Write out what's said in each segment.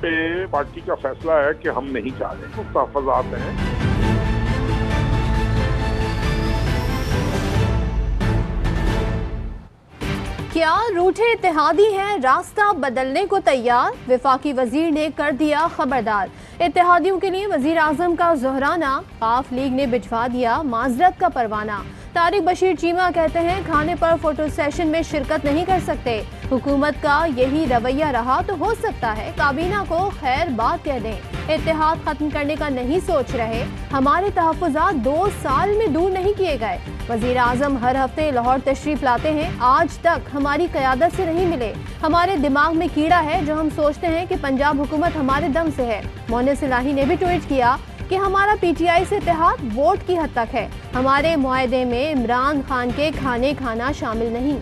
पे पार्टी का फैसला है कि हम नहीं चाह रहे, कुछ तहफ़्फ़ुज़ात हैं। क्या रूठे इत्तेहादी हैं रास्ता बदलने को तैयार? वफाकी वजीर ने कर दिया खबरदार। इत्तेहादियों के लिए वजीर आजम का ज़ोहराना, काफ लीग ने भिजवा दिया माजरत का परवाना। तारिक बशीर चीमा कहते हैं खाने पर फोटो सेशन में शिरकत नहीं कर सकते। हुकूमत का यही रवैया रहा तो हो सकता है काबीना को खैर बात कह दें। इत्तेहाद खत्म करने का नहीं सोच रहे, हमारे तहफ़्फ़ुज़ात 2 साल में दूर नहीं किए गए। वज़ीर आज़म हर हफ्ते लाहौर तशरीफ लाते हैं, आज तक हमारी क़यादत से नहीं मिले। हमारे दिमाग में कीड़ा है जो हम सोचते हैं कि पंजाब हुकूमत हमारे दम से है। मोनिस इलाही ने भी ट्वीट किया कि हमारा पीटीआई से इत्तेहाद वोट की हद तक है, हमारे मुआहदे में इमरान खान के खाने खाना शामिल नहीं।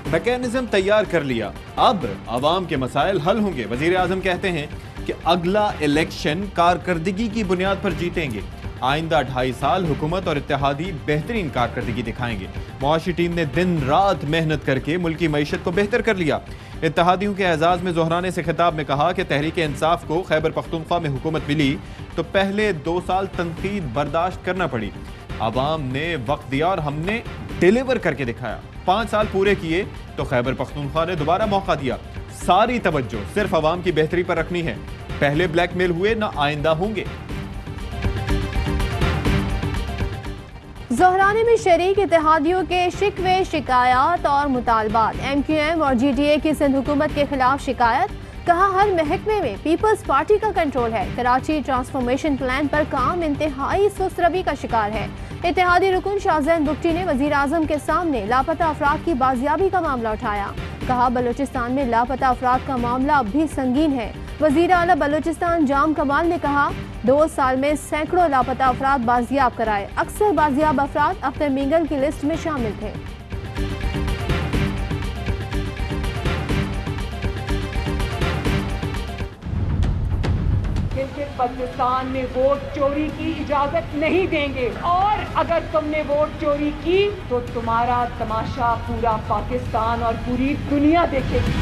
मैकेनिज्म तैयार कर लिया, अब आवाम के मसाइल हल होंगे। वजीर आजम कहते हैं कि अगला इलेक्शन कारकर्दगी की बुनियाद पर जीतेंगे। आइंदा 2.5 साल हुकूमत और इत्तेहादी बेहतरीन कारकर्दगी दिखाएंगे। मुआशी टीम ने दिन रात मेहनत करके मुल्की मईशत को बेहतर कर लिया। इत्तेहादियों के एजाज में जोहराने से खिताब में कहा कि तहरीक इंसाफ को खैबर पख्तूनख्वा में हुकूमत मिली तो पहले 2 साल तनकीद बर्दाश्त करना पड़ी। आवाम ने वक्त दिया और हमने डिलीवर करके दिखाया। 5 साल पूरे किए तो खैबर पख्तूनख्वा ने दोबारा मौका दिया। सारी तवज्जो सिर्फ आवाम की बेहतरी पर रखनी है। पहले ब्लैकमेल हुए ना आइंदा होंगे। ज़ोहराने में शरीक इत्तेहादियों के शिकवे, शिकायत और मुतालबात। MQM और GTA की सिंध हुकूमत के खिलाफ शिकायत, कहा हर महकमे में पीपल्स पार्टी का कंट्रोल है। कराची ट्रांसफॉर्मेशन प्लान पर काम इंतहाई सुस्त रवि का शिकार है। इत्तेहादी रुकन शाहजैन बुगटी ने वजीर आजम के सामने लापता अफराद की बाजियाबी का मामला उठाया। कहा बलूचिस्तान में लापता अफराद का मामला अब भी संगीन है। वजीर आला बलूचिस्तान जाम कमाल ने कहा 2 साल में सैकड़ों लापता अफराद बाजियाब कराए। अक्सर बाजियाब अफराद अख्तर मिंगल की लिस्ट में शामिल थे। पाकिस्तान में वोट चोरी की इजाजत नहीं देंगे और अगर तुमने वोट चोरी की तो तुम्हारा तमाशा पूरा पाकिस्तान और पूरी दुनिया देखेगी।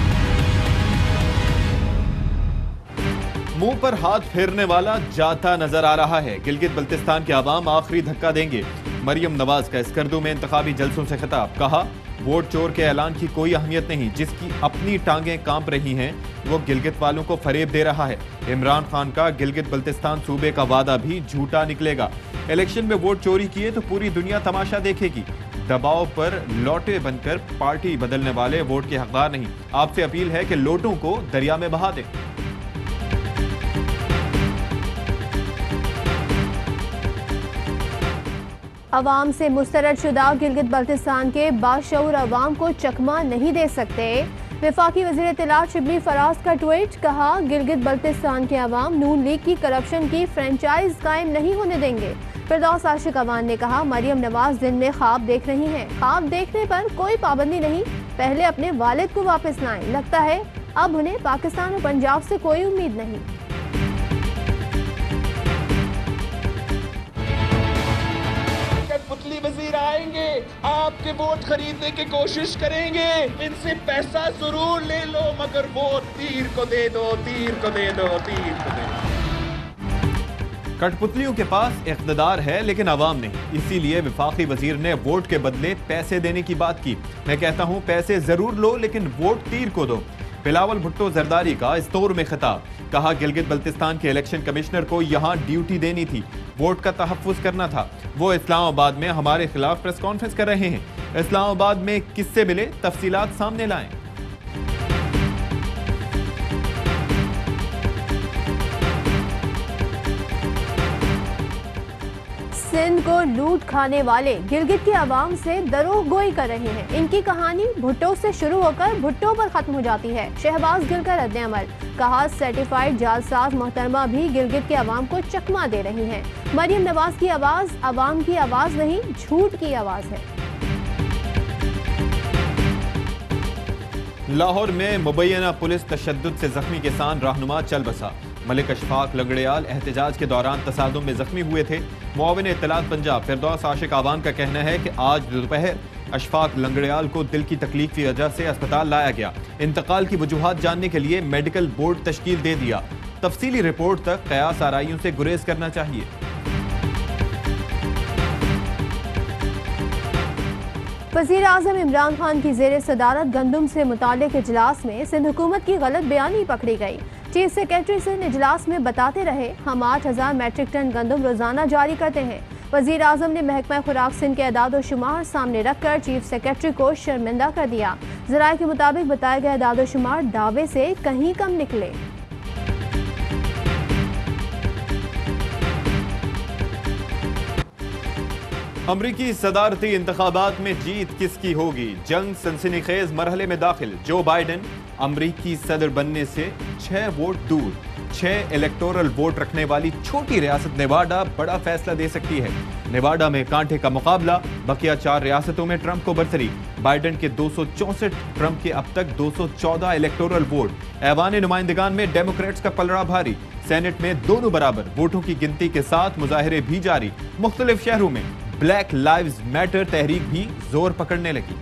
मुंह पर हाथ फेरने वाला जाता नजर आ रहा है। गिलगित बल्तिस्तान के अवाम आखिरी धक्का देंगे। मरियम नवाज का स्कर्दू में इंतखाबी जलसों से खिताब, कहा वोट चोर के ऐलान की कोई अहमियत नहीं, जिसकी अपनी टांगें कांप रही हैं वो गिलगित वालों को फरेब दे रहा है। इमरान खान का गिलगित बल्तिस्तान सूबे का वादा भी झूठा निकलेगा। इलेक्शन में वोट चोरी किए तो पूरी दुनिया तमाशा देखेगी। दबाव पर लौटे बनकर पार्टी बदलने वाले वोट के हकदार नहीं। आपसे अपील है कि लोटों को दरिया में बहा दें। अवाम से मुस्तरद शुदा गिलगित बल्तिस्तान के बाशऊर अवाम को चकमा नहीं दे सकते। वफाकी वज़ीर इत्तलात शिबली फराज का ट्वीट, कहा गिलगित बल्तिस्तान के अवाम नून लीग की करप्शन की फ्रेंचाइज कायम नहीं होने देंगे। फिरदौस आशिक अवान ने कहा मरियम नवाज दिन में ख्वाब देख रही हैं, ख्वाब देखने पर कोई पाबंदी नहीं, पहले अपने वालिद को वापस लाएं। लगता है अब उन्हें पाकिस्तान और पंजाब से कोई उम्मीद नहीं। पुतली वजीर आएंगे, आपके वोट खरीदने की कोशिश करेंगे, इनसे पैसा जरूर ले लो मगर वोट तीर को दे दो, तीर को दे दो, तीर को दे दो। कठपुतलियों के पास इख्तिदार है लेकिन अवाम नहीं, इसीलिए वफाकी वजीर ने वोट के बदले पैसे देने की बात की। मैं कहता हूं पैसे जरूर लो लेकिन वोट तीर को दो। बिलावल भुट्टो जरदारी का इस दौर में खिताब, कहा गिलगित बल्तिस्तान के इलेक्शन कमिश्नर को यहां ड्यूटी देनी थी, वोट का तहफ्फुज करना था। वो इस्लामाबाद में हमारे खिलाफ प्रेस कॉन्फ्रेंस कर रहे हैं। इस्लामाबाद में किससे मिले, तफसीलात सामने लाएं। सिंध को लूट खाने वाले गिलगित की आवाम से दरोगोई कर रहे हैं। इनकी कहानी भुट्टो से शुरू होकर भुट्टो पर खत्म हो जाती है। शहबाज गिल का रद्द अमल, कहा सर्टिफाइड जालसाज मोहतरमा भी गिलगित के आवाम को चकमा दे रही हैं। मरियम नवाज की आवाज आवाम की आवाज नहीं, झूठ की आवाज है। लाहौर में मुबैना पुलिस तशद्दुद से जख्मी किसान रहनुमा चल बसा। मलिक अशफाक लंगड़ियाल एहतजाज के दौरान तसादुम में जख्मी हुए थे। मुआविन इत्तलात पंजाब फिरदौस आशिक आवान का कहना है कि आज दोपहर अशफाक लंगड़ियाल को दिल की तकलीफ की वजह से अस्पताल लाया गया। इंतकाल की वजूहात जानने के लिए मेडिकल बोर्ड तश्कील दे दिया। तफसीली रिपोर्ट तक कयास आराइयों से गुरेज करना चाहिए। वज़ीर आज़म इमरान खान की ज़ेर सदारत गंदम से मुताल्लिक़ इजलास में सिंध हुकूमत की गलत बयानी पकड़ी गई। चीफ सेक्रेटरी सिंध इजलास में बताते रहे, हम 8000 मैट्रिक टन गंदम रोजाना जारी करते हैं। वज़ीर आज़म ने महकमा खुराक सिंध के अदाद व शुमार सामने रखकर चीफ सेक्रेटरी को शर्मिंदा कर दिया। ज़राए के मुताबिक बताए गए अदाद व शुमार दावे से कहीं कम निकले। अमरीकी सदारती इंतखाबात में जीत किसकी होगी? जंग सनसनीखेज मरहले में दाखिल। जो बाइडेन अमरीकी सदर बनने से 6 वोट दूर। 6 इलेक्टोरल वोट रखने वाली छोटी रियासत नेवाडा बड़ा फैसला दे सकती है। नेवाडा में कांटे का मुकाबला, बकिया 4 रियासतों में ट्रंप को बरतरी। बाइडेन के 264, ट्रंप के अब तक 214 इलेक्टोरल वोट। ऐवान नुमाइंदगान में डेमोक्रेट्स का पलड़ा भारी। सेनेट में दोनों बराबर। वोटों की गिनती के साथ मुजाहिरे भी जारी। मुख्तलिफ शहरों में ब्लैक लाइव्स मैटर तहरीक भी जोर पकड़ने लगी।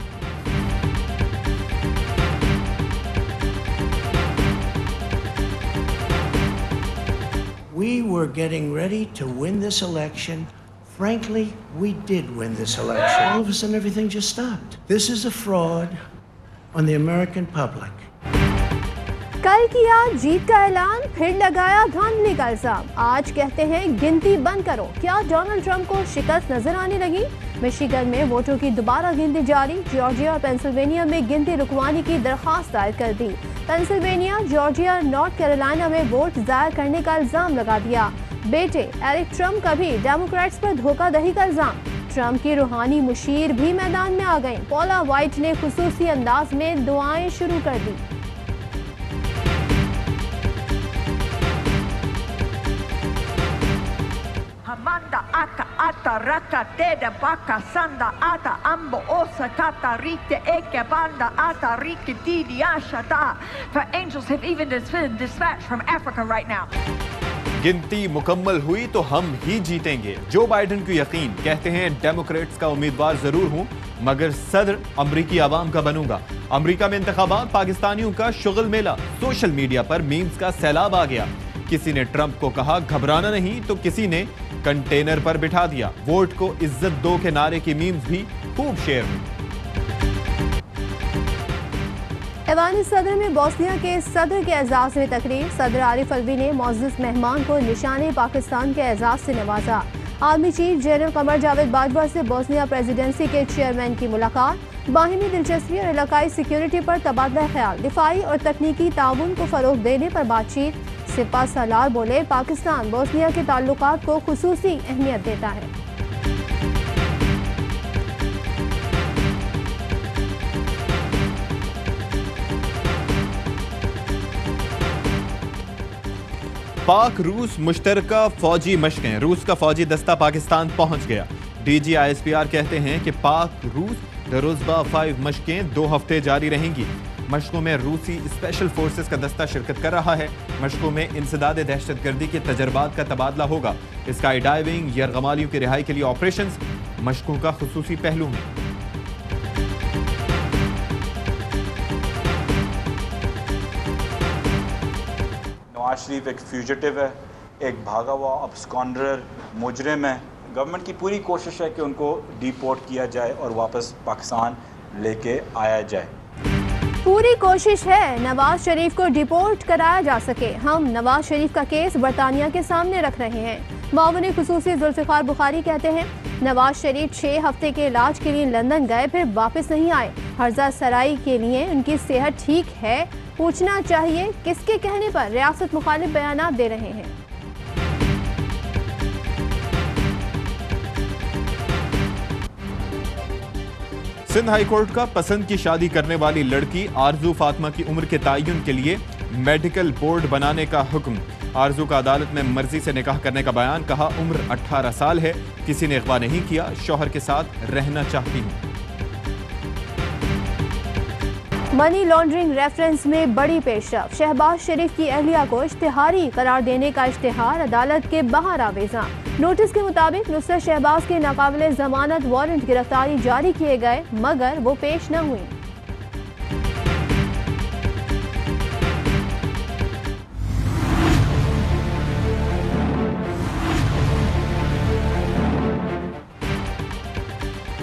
We were getting ready to win this election. Frankly, we did win this election. All of a sudden, everything just stopped. This is a fraud on the American public. कल किया जीत का ऐलान, फिर लगाया धांधली का इल्जाम। आज कहते हैं गिनती बंद करो। क्या डोनाल्ड ट्रंप को शिकस्त नजर आने लगी? मिशिगन में वोटों की दोबारा गिनती जारी। जॉर्जिया और पेंसिल्वेनिया में गिनती रुकवाने की दरखास्त दायर कर दी। पेंसिल्वेनिया, जॉर्जिया और नॉर्थ कैरोलिना में वोट जाया करने का इल्जाम लगा दिया। बेटे एरिक ट्रंप का भी डेमोक्रेट्स पर धोखाधड़ी का इल्जाम। ट्रंप की रूहानी मुशीर भी मैदान में आ गई। पॉला वाइट ने खुसूसी अंदाज में दुआएं शुरू कर दी। Hamanda aka ata raka teda baka sanda ata ambo osa kata rite eke banda ata rike didi ashata. For angels have even been dispatched from Africa right now. गिनती मुकम्मल हुई तो हम ही जीतेंगे। जो बाइडेन को यकीन, कहते हैं डेमोक्रेट्स का उम्मीदवार जरूर हूं मगर सदर अमरीकी आवाम का बनूंगा। अमरीका में इंतखाबात, पाकिस्तानियों का शुगल मेला। सोशल मीडिया पर मीम्स का सैलाब आ गया। किसी ने ट्रंप को कहा घबराना नहीं तो किसी ने कंटेनर पर बिठा दिया। वोट को इज्जत दो के नारे की मीम्स भी खूब शेयर हुई। ऐवान सदर में बोस्निया के सदर के एजाज में तकरीर। सदर आरिफ अलवी ने मोअज़्ज़ज़ मेहमान को निशाने पाकिस्तान के एजाज से नवाजा। Army chief general Qamar Javed Bajwa से बोस्निया प्रेसिडेंसी के चेयरमैन की मुलाकात। बाहिमी दिलचस्पी और इलाकाई सिक्योरिटी पर तबादला ख्याल। दिफाई और तकनीकी ताउन को फरोग देने पर बातचीत। सिपा सालार बोले, पाकिस्तान बोस्निया के ताल्लुकात को खुसूसी अहमियत देता है। पाक रूस मुश्तरका फौजी मशकें। रूस का फौजी दस्ता पाकिस्तान पहुंच गया। डीजी ISPR कहते हैं कि पाक रूस दरोज़बा 5 मशकें 2 हफ्ते जारी रहेंगी। मशकों में रूसी स्पेशल फोर्सेस का दस्ता शिरकत कर रहा है। मशकों में इंसदाद दहशतगर्दी के तजर्बात का तबादला होगा। स्काई डाइविंग, यरगमालियों की रिहाई के लिए ऑपरेशंस मशकों का खुसूसी पहलू है। नवाज शरीफ एक फ्यूजिटिव है, एक भागा हुआ अब्सकॉन्डर मुजरिम है। गवर्नमेंट की पूरी कोशिश है कि उनको डिपोर्ट किया जाए और वापस पाकिस्तान लेके आया जाए। पूरी कोशिश है नवाज शरीफ को डिपोर्ट कराया जा सके। हम नवाज शरीफ का केस बरतानिया के सामने रख रहे हैं। मामून खुसूसी जुल्फ़िकार बुखारी कहते हैं, नवाज शरीफ 6 हफ्ते के इलाज के लिए लंदन गए, फिर वापस नहीं आए। हर्जा सराई के लिए उनकी सेहत ठीक है, पूछना चाहिए किसके कहने पर रियासत मुखालिफ बयान दे रहे हैं। सिंध हाई कोर्ट का पसंद की शादी करने वाली लड़की आरजू फातिमा की उम्र के तयन के लिए मेडिकल बोर्ड बनाने का हुक्म। आरजू का अदालत में मर्जी से निकाह करने का बयान। कहा, उम्र 18 साल है, किसी ने अगवा नहीं किया, शौहर के साथ रहना चाहती हूँ। मनी लॉन्ड्रिंग रेफरेंस में बड़ी पेशरफ। शहबाज शरीफ की अहलिया को इश्तिहारी करार देने का इश्तिहार अदालत के बाहर आवेजा। नोटिस के मुताबिक नुसरत शहबाज के नाकाबिले जमानत वारंट गिरफ्तारी जारी किए गए मगर वो पेश न हुई।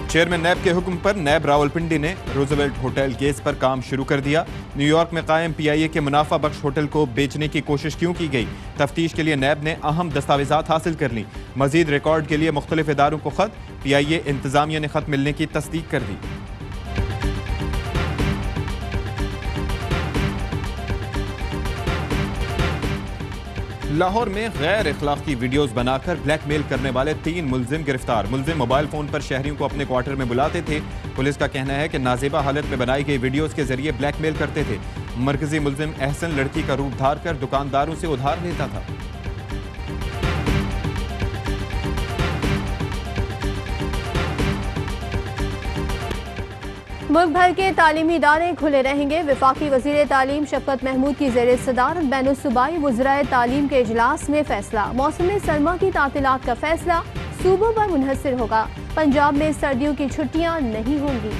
चेयरमैन नैब के हुक्म पर नैब रावलपिंडी ने रूजवेल्ट होटल केस पर काम शुरू कर दिया। न्यूयॉर्क में कायम PIA के मुनाफा बख्श होटल को बेचने की कोशिश क्यों की गई? तफ्तीश के लिए नैब ने अहम दस्तावेजात हासिल कर ली। मजीद रिकॉर्ड के लिए मुख्तलिफ इदारों को खत, PIA इंतजामिया ने खत मिलने की तस्दीक कर दी। लाहौर में गैर इखलाकी वीडियोस बनाकर ब्लैकमेल करने वाले 3 मुलजिम गिरफ्तार। मुलजिम मोबाइल फोन पर शहरियों को अपने क्वार्टर में बुलाते थे। पुलिस का कहना है कि नाजेबा हालत में बनाई गई वीडियोस के जरिए ब्लैकमेल करते थे। मरकजी मुलजिम एहसन लड़की का रूप धार कर दुकानदारों से उधार लेता था। मुल्क भर के तालीमी इदारे खुले रहेंगे। वफाकी वजीर तालीम शफकत महमूद की ज़ेर सदारत बैनुल-सूबाई वज़राए तालीम के इजलास में फैसला। मौसम सरमा की तातीलात का फैसला सूबों पर मुनहसर होगा। पंजाब में सर्दियों की छुट्टियां नहीं होंगी।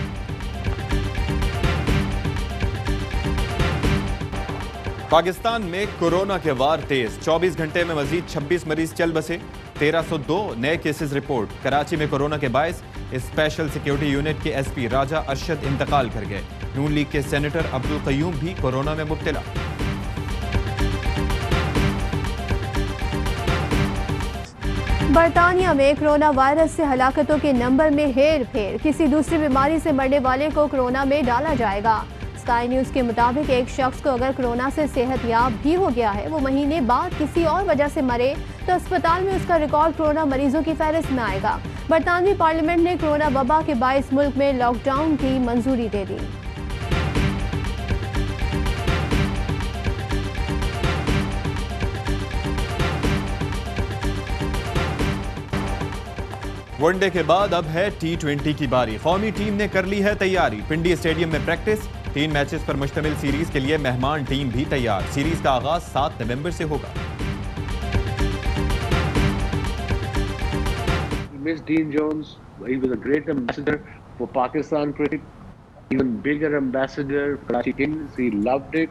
पाकिस्तान में कोरोना के वार तेज। 24 घंटे में मजीद 26 मरीज चल बसे। 1302 नए केसेस रिपोर्ट। कराची में कोरोना के बायस स्पेशल सिक्योरिटी यूनिट के SP राजा अरशद इंतकाल कर गए। नून लीग के सेनेटर अब्दुल कयूम भी कोरोना में मुब्तला। बरतानिया में कोरोना वायरस से हलाकतों के नंबर में हेर फेर। किसी दूसरी बीमारी से मरने वाले को कोरोना में डाला जाएगा। स्काई न्यूज के मुताबिक एक शख्स को अगर कोरोना से सेहतयाब भी हो गया है, वो महीने बाद किसी और वजह से मरे तो अस्पताल में उसका रिकॉर्ड कोरोना मरीजों की फहरिस्त में आएगा। बरतानवी पार्लियामेंट ने कोरोना वबा के बायस मुल्क में लॉकडाउन की मंजूरी दे दी। वनडे के बाद अब है T20 की बारी। कौमी टीम ने कर ली है तैयारी। पिंडी स्टेडियम में प्रैक्टिस। 3 मैचेस पर मुश्तमिल सीरीज के लिए मेहमान टीम भी तैयार। सीरीज का आगाज 7 नवंबर से होगा। Miss Dean Jones, he was a great ambassador for Pakistan cricket, even bigger ambassador for Karachi Kings. He loved it.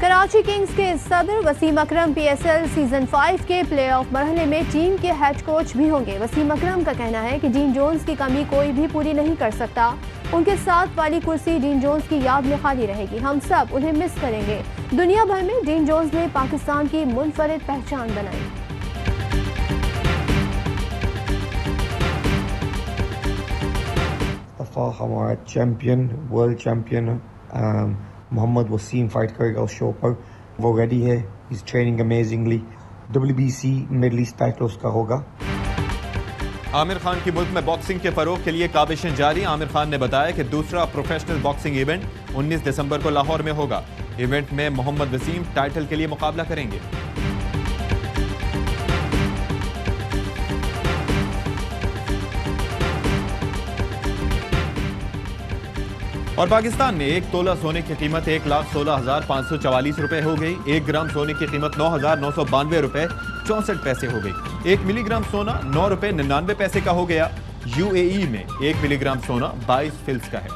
Karachi Kings के सदर वसीम अकरम PSL सीजन 5 के प्लेऑफ मरहले में टीम के हेड कोच भी होंगे। वसीम अकरम का कहना है कि डीन जोन्स की कमी कोई भी पूरी नहीं कर सकता। उनके साथ वाली कुर्सी डीन जोन्स की याद में खाली रहेगी। हम सब उन्हें मिस करेंगे। दुनिया भर में डीन जोन्स ने पाकिस्तान की मुनफरिद पहचान बनाई। हमारा champion, world champion Mohammad Wasim fight करेगा उस शो पर। वो रेडी है, is training amazingly. WBC middle east title उसका होगा। आमिर खान की मुल्क में बॉक्सिंग के फरोग के लिए काबिशें जारी। आमिर खान ने बताया कि दूसरा प्रोफेशनल बॉक्सिंग इवेंट 19 दिसंबर को लाहौर में होगा। इवेंट में मोहम्मद वसीम टाइटल के लिए मुकाबला करेंगे। और पाकिस्तान में 1 तोला सोने की कीमत 1,16,544 रुपए हो गई। 1 ग्राम सोने की कीमत 9,992 रुपए 64 पैसे हो गई। 1 मिलीग्राम सोना 9 रुपए 99 पैसे का हो गया। UAE में 1 मिलीग्राम सोना 22 फिल्स का है।